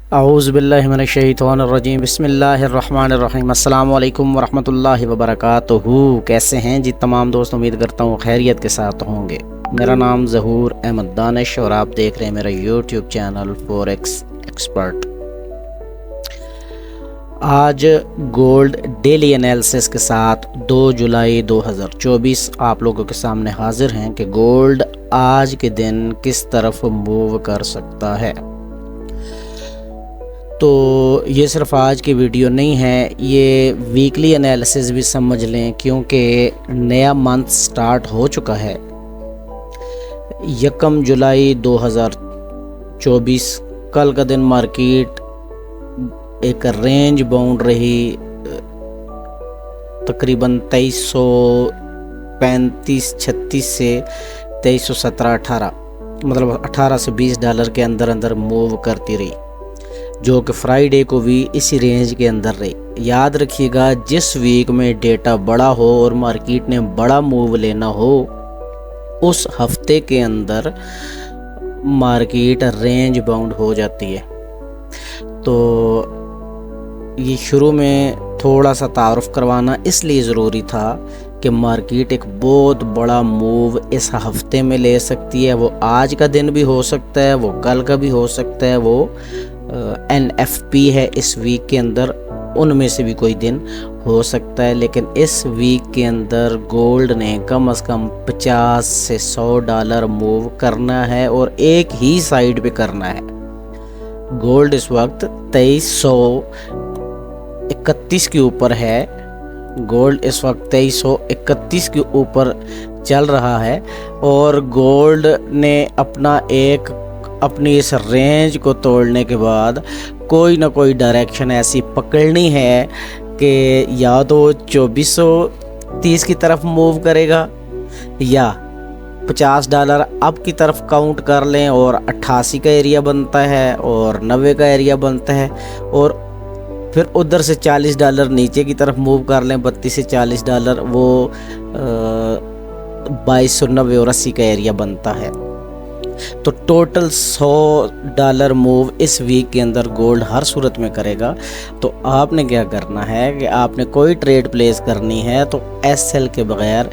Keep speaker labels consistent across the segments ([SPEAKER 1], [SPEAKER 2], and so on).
[SPEAKER 1] औज़ुबिल्लाहिमिनश्शैतानिर्रजीम बिस्मिल्लाहिर्रहमानिर्रहीम अस्सलामु अलैकुम वरहमतुल्लाहि वबरकातुहू। कैसे हैं जी तमाम दोस्त, उम्मीद करता हूँ खैरियत के साथ होंगे। मेरा नाम ज़हूर अहमद दानिश और आप देख रहे हैं मेरा यूट्यूब चैनल फॉरेक्स एक्सपर्ट। आज गोल्ड डेली एनालिसिस के साथ 2 जुलाई 2024 आप लोगों के सामने हाजिर हैं कि गोल्ड आज के दिन किस तरफ मूव कर सकता है। तो ये सिर्फ आज की वीडियो नहीं है, ये वीकली एनालिसिस भी समझ लें, क्योंकि नया मंथ स्टार्ट हो चुका है। 1 जुलाई 2024 कल का दिन मार्केट एक रेंज बाउंड रही, तकरीबन 2335-36 से 2317-18, मतलब 18 से 20 डॉलर के अंदर अंदर मूव करती रही, जो कि फ्राइडे को भी इसी रेंज के अंदर रही। याद रखिएगा, जिस वीक में डेटा बड़ा हो और मार्केट ने बड़ा मूव लेना हो, उस हफ्ते के अंदर मार्केट रेंज बाउंड हो जाती है। तो ये शुरू में थोड़ा सा तारुफ करवाना इसलिए ज़रूरी था कि मार्केट एक बहुत बड़ा मूव इस हफ्ते में ले सकती है। वो आज का दिन भी हो सकता है, वो कल का भी हो सकता है, वो NFP है इस वीक के अंदर, उनमें से भी कोई दिन हो सकता है। लेकिन इस वीक के अंदर गोल्ड ने कम से कम 50 से 100 डॉलर मूव करना है और एक ही साइड पे करना है। गोल्ड इस वक्त 2331 के ऊपर है। गोल्ड इस वक्त 2331 के ऊपर चल रहा है और गोल्ड ने अपनी इस रेंज को तोड़ने के बाद कोई ना कोई डायरेक्शन ऐसी पकड़नी है कि या तो 2430 की तरफ मूव करेगा या 50 डॉलर अप की तरफ काउंट कर लें और 88 का एरिया बनता है और 90 का एरिया बनता है, और फिर उधर से 40 डॉलर नीचे की तरफ मूव कर लें, 32 से 40 डॉलर, वो 2290 और 80 का एरिया बनता है। तो टोटल 100 डॉलर मूव इस वीक के अंदर गोल्ड हर सूरत में करेगा। तो आपने क्या करना है कि आपने कोई ट्रेड प्लेस करनी है तो SL के बगैर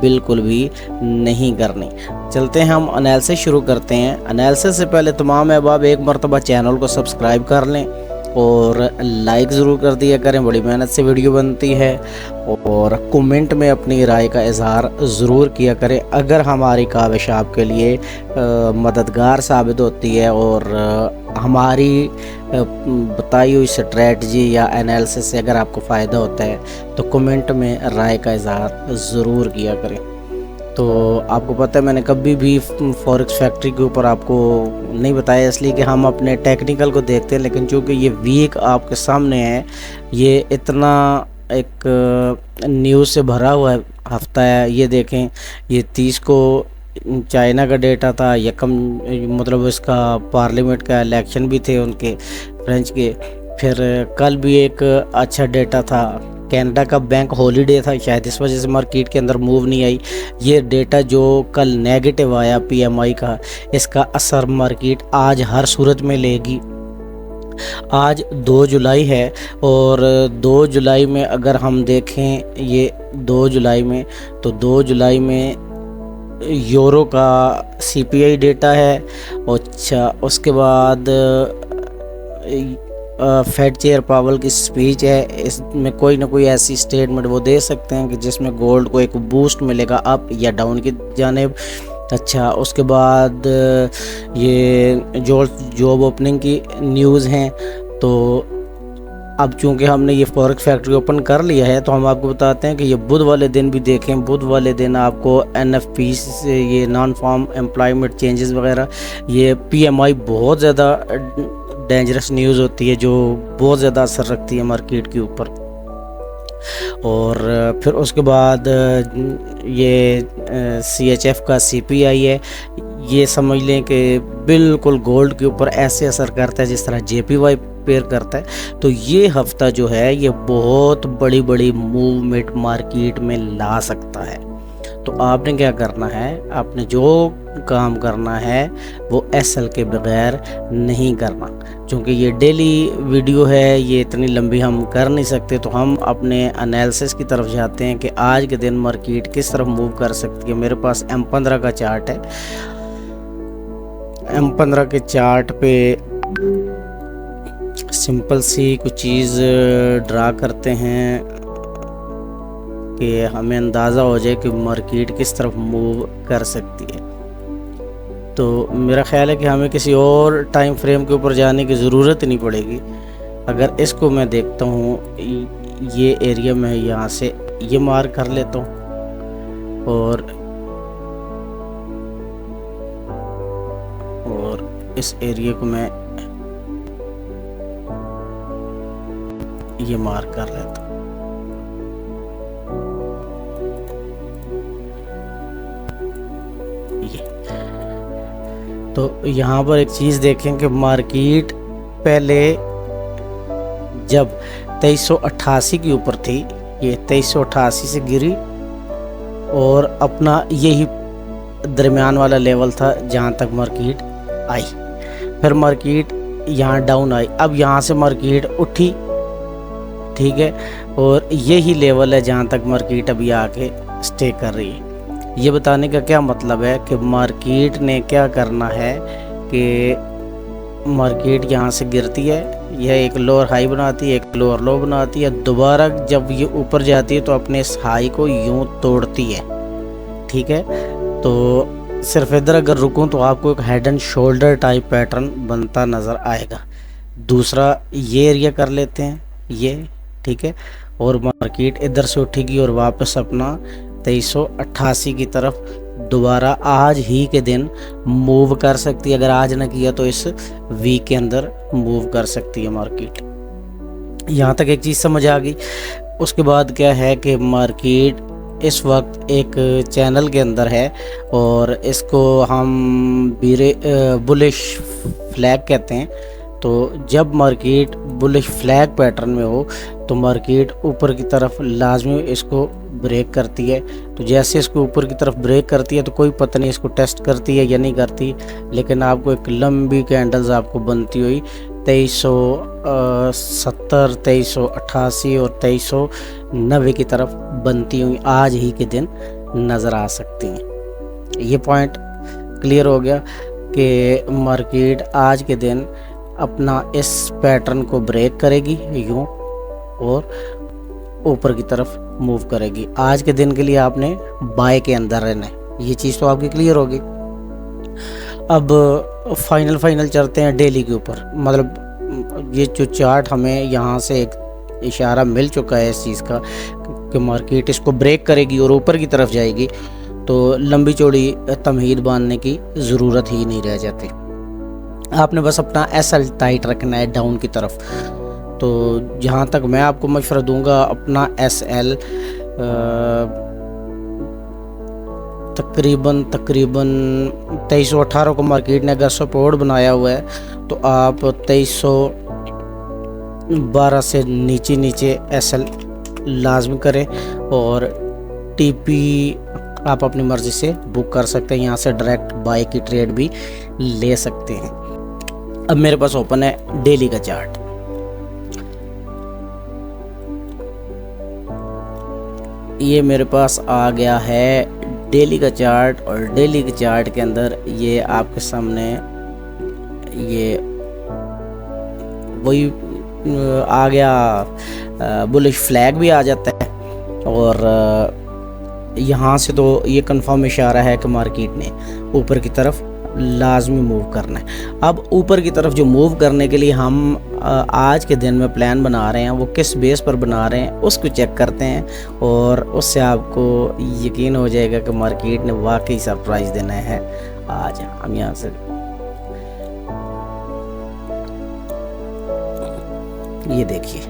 [SPEAKER 1] बिल्कुल भी नहीं करनी। चलते हैं, हम एनालिसिस शुरू करते हैं। एनालिसिस से पहले तमाम अहबाब एक मरतबा चैनल को सब्सक्राइब कर लें और लाइक ज़रूर कर दिया करें, बड़ी मेहनत से वीडियो बनती है, और कमेंट में अपनी राय का इजहार ज़रूर किया करें अगर हमारी काविश आपके लिए मददगार साबित होती है और हमारी बताई हुई स्ट्रेटजी या एनालिसिस से अगर आपको फ़ायदा होता है तो कमेंट में राय का इजहार ज़रूर किया करें। तो आपको पता है, मैंने कभी भी फॉरेक्स फैक्ट्री के ऊपर आपको नहीं बताया, इसलिए कि हम अपने टेक्निकल को देखते हैं। लेकिन चूँकि ये वीक आपके सामने है, ये इतना एक न्यूज़ से भरा हुआ हफ्ता है। ये देखें, ये 30 को चाइना का डेटा था, मतलब इसका पार्लियामेंट का इलेक्शन भी थे उनके फ्रेंच के। फिर कल भी एक अच्छा डेटा था, कनाडा का बैंक हॉलीडे था, शायद इस वजह से मार्केट के अंदर मूव नहीं आई। ये डेटा जो कल नेगेटिव आया PMI का, इसका असर मार्केट आज हर सूरत में लेगी। आज 2 जुलाई है और 2 जुलाई में अगर हम देखें, ये 2 जुलाई में, तो 2 जुलाई में यूरो का CPI डेटा है। अच्छा, उसके बाद फेड चेयर पावल की स्पीच है। इसमें कोई ना कोई ऐसी स्टेटमेंट वो दे सकते हैं कि जिसमें गोल्ड को एक बूस्ट मिलेगा अप या डाउन की जानिब। अच्छा, उसके बाद ये जॉब ओपनिंग की न्यूज़ हैं। तो अब चूँकि हमने ये फॉरेक्स फैक्ट्री ओपन कर लिया है तो हम आपको बताते हैं कि ये बुध वाले दिन भी देखें। बुध वाले दिन आपको NFP से ये नॉन फार्म एम्प्लॉयमेंट चेंजेस वगैरह, ये PMI बहुत ज़्यादा डेंजरस न्यूज़ होती है जो बहुत ज़्यादा असर रखती है मार्केट के ऊपर। और फिर उसके बाद ये CHF का CPI है। ये समझ लें कि बिल्कुल गोल्ड के ऊपर ऐसे असर करता है जिस तरह JPY पेयर करता है। तो ये हफ्ता जो है ये बहुत बड़ी बड़ी मूवमेंट मार्केट में ला सकता है। तो आपने क्या करना है, आपने जो काम करना है वो SL के बगैर नहीं करना। क्योंकि ये डेली वीडियो है, ये इतनी लंबी हम कर नहीं सकते, तो हम अपने एनालिसिस की तरफ जाते हैं कि आज के दिन मार्केट किस तरफ मूव कर सकती है। मेरे पास M15 का चार्ट है। M15 के चार्ट पे सिंपल सी कुछ चीज़ ड्रा करते हैं कि हमें अंदाज़ा हो जाए कि मार्केट किस तरफ मूव कर सकती है। तो मेरा ख्याल है कि हमें किसी और टाइम फ्रेम के ऊपर जाने की ज़रूरत नहीं पड़ेगी। अगर इसको मैं देखता हूँ, ये एरिया में यहाँ से ये मार्क कर लेता हूँ और इस एरिया को मैं ये मार्क कर लेता हूँ। तो यहाँ पर एक चीज़ देखें कि मार्केट पहले जब 2388 के ऊपर थी, ये 2388 से गिरी और अपना यही दरमियान वाला लेवल था जहाँ तक मार्केट आई। फिर मार्केट यहाँ डाउन आई, अब यहाँ से मार्केट उठी, ठीक है, और यही लेवल है जहाँ तक मार्केट अभी आके स्टे कर रही है। ये बताने का क्या मतलब है कि मार्केट ने क्या करना है कि मार्केट यहाँ से गिरती है, यह एक लोअर हाई बनाती है, एक लोअर लो बनाती है, दोबारा जब ये ऊपर जाती है तो अपने इस हाई को यूं तोड़ती है, ठीक है। तो सिर्फ इधर अगर रुकूं तो आपको एक head and shoulder type pattern बनता नज़र आएगा। दूसरा ये एरिया कर लेते हैं ये, ठीक है, और मार्केट इधर से उठेगी और वापस अपना 2388 की तरफ दोबारा आज ही के दिन मूव कर सकती है। अगर आज ना किया तो इस वीक के अंदर मूव कर सकती है मार्केट। यहाँ तक एक चीज़ समझ आ गई। उसके बाद क्या है कि मार्केट इस वक्त एक चैनल के अंदर है और इसको हम बुलिश फ्लैग कहते हैं। तो जब मार्केट बुलिश फ्लैग पैटर्न में हो तो मार्केट ऊपर की तरफ लाजमी इसको ब्रेक करती है। तो जैसे इसको ऊपर की तरफ ब्रेक करती है तो कोई पता नहीं इसको टेस्ट करती है या नहीं करती, लेकिन आपको एक लंबी कैंडल्स आपको बनती हुई 2370, 2388 और 2390 की तरफ बनती हुई आज ही के दिन नज़र आ सकती हैं। ये पॉइंट क्लियर हो गया कि मार्केट आज के दिन अपना इस पैटर्न को ब्रेक करेगी यूँ और ऊपर की तरफ मूव करेगी। आज के दिन के लिए आपने बाय के अंदर रहना है, ये चीज़ तो आपकी क्लियर होगी। अब फाइनल चलते हैं डेली के ऊपर। मतलब ये जो चार्ट हमें यहाँ से एक इशारा मिल चुका है इस चीज़ का कि मार्केट इसको ब्रेक करेगी और ऊपर की तरफ जाएगी, तो लंबी चौड़ी तमहीद बांधने की ज़रूरत ही नहीं रह जाती। आपने बस अपना SL टाइट रखना है डाउन की तरफ। तो जहाँ तक मैं आपको मशवरा दूंगा, अपना SL तकरीबन 2318 को मार्केट ने अगर सपोर्ट बनाया हुआ है तो आप 2312 से नीचे SL लाजमी करें और TP आप अपनी मर्ज़ी से बुक कर सकते हैं। यहाँ से डायरेक्ट बाय की ट्रेड भी ले सकते हैं। अब मेरे पास ओपन है डेली का चार्ट। ये मेरे पास आ गया है डेली का चार्ट और डेली के चार्ट के अंदर ये आपके सामने ये वही आ गया, बुलिश फ्लैग भी आ जाता है और यहाँ से तो ये कंफर्म इशारा है कि मार्केट ने ऊपर की तरफ लाजमी मूव करना है। अब ऊपर की तरफ जो मूव करने के लिए हम आज के दिन में प्लान बना रहे हैं वो किस बेस पर बना रहे हैं उसको चेक करते हैं और उससे आपको यकीन हो जाएगा कि मार्केट ने वाकई सरप्राइज़ देना है। आज हम यहाँ से ये देखिए,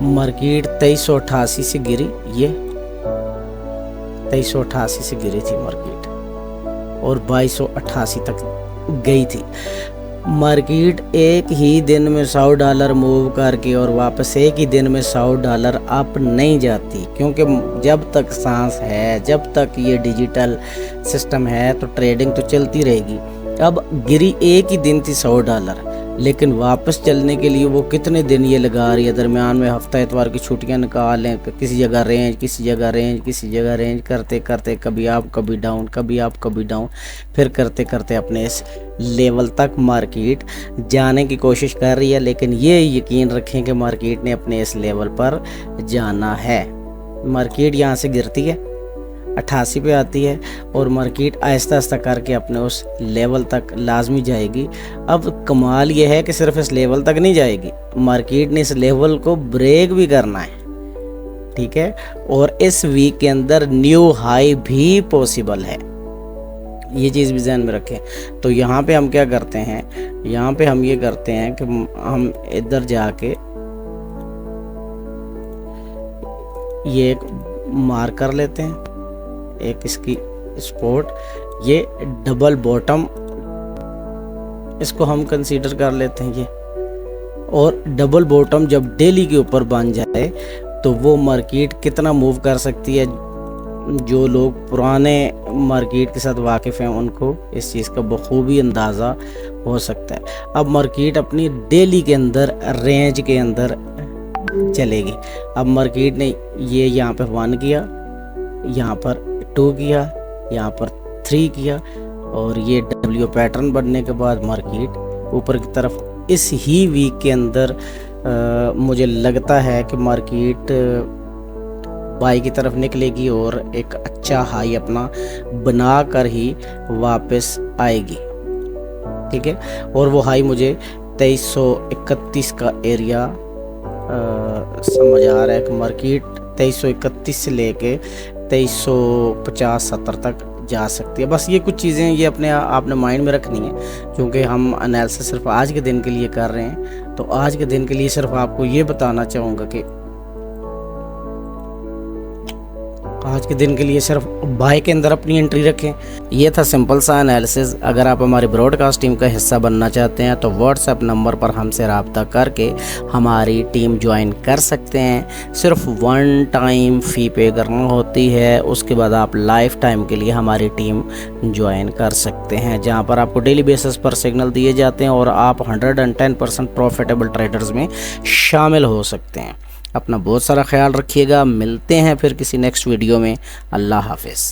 [SPEAKER 1] मार्केट 2388 से गिरी, ये 2388 से गिरी थी मार्केट और 2288 तक गई थी। मार्केट एक ही दिन में $100 मूव करके और वापस एक ही दिन में $100 अप नहीं जाती, क्योंकि जब तक सांस है, जब तक ये डिजिटल सिस्टम है तो ट्रेडिंग तो चलती रहेगी। अब गिरी एक ही दिन थी $100, लेकिन वापस चलने के लिए वो कितने दिन ये लगा रही है। दरमियान में हफ्ता इतवार की छुट्टियां निकाल लें, किसी जगह रेंज, किसी जगह रेंज, किसी जगह रेंज करते करते कभी आप कभी डाउन, कभी आप कभी डाउन, फिर करते करते अपने इस लेवल तक मार्केट जाने की कोशिश कर रही है। लेकिन ये यकीन रखें कि मार्केट ने अपने इस लेवल पर जाना है। मार्केट यहाँ से गिरती है, 88 पे आती है और मार्केट आहिस्ता आहिस्ता करके अपने उस लेवल तक लाजमी जाएगी। अब कमाल यह है कि सिर्फ इस लेवल तक नहीं जाएगी, मार्केट ने इस लेवल को ब्रेक भी करना है, ठीक है। और इस वीक के अंदर न्यू हाई भी पॉसिबल है, ये चीज़ भी ध्यान में रखें। तो यहाँ पे हम क्या करते हैं, यहाँ पे हम ये करते हैं कि हम इधर जाके ये एक मार्क कर लेते हैं, एक इसकी स्पॉट, ये डबल बॉटम इसको हम कंसीडर कर लेते हैं ये। और डबल बॉटम जब डेली के ऊपर बन जाए तो वो मार्केट कितना मूव कर सकती है, जो लोग पुराने मार्केट के साथ वाकिफ़ हैं उनको इस चीज़ का बखूबी अंदाज़ा हो सकता है। अब मार्केट अपनी डेली के अंदर रेंज के अंदर चलेगी। अब मार्केट ने ये यहाँ पर 1 किया, यहाँ पर 2 किया, यहाँ पर 3 किया और ये डब्ल्यू पैटर्न बनने के बाद मार्केट ऊपर की तरफ इस ही वीक के अंदर मुझे लगता है कि मार्केट बाई की तरफ निकलेगी और एक अच्छा हाई अपना बना कर ही वापस आएगी, ठीक है। और वो हाई मुझे 2331 का एरिया समझ आ रहा है कि मार्केट 2331 से लेके 2350-70 तक जा सकती है। बस ये कुछ चीज़ें ये अपने आपने माइंड में रखनी है, क्योंकि हम एनालिसिस सिर्फ आज के दिन के लिए कर रहे हैं। तो आज के दिन के लिए सिर्फ आपको ये बताना चाहूँगा कि आज के दिन के लिए सिर्फ बाय के अंदर अपनी एंट्री रखें। ये था सिंपल सा एनालिसिस। अगर आप हमारी ब्रॉडकास्ट टीम का हिस्सा बनना चाहते हैं तो व्हाट्सएप नंबर पर हमसे रब्ता करके हमारी टीम ज्वाइन कर सकते हैं। सिर्फ 1 टाइम फ़ी पे करना होती है, उसके बाद आप लाइफ टाइम के लिए हमारी टीम ज्वाइन कर सकते हैं, जहां पर आपको डेली बेसिस पर सिग्नल दिए जाते हैं और आप 110% प्रॉफिटेबल ट्रेडर्स में शामिल हो सकते हैं। अपना बहुत सारा ख्याल रखिएगा। मिलते हैं फिर किसी नेक्स्ट वीडियो में। अल्लाह हाफिज़।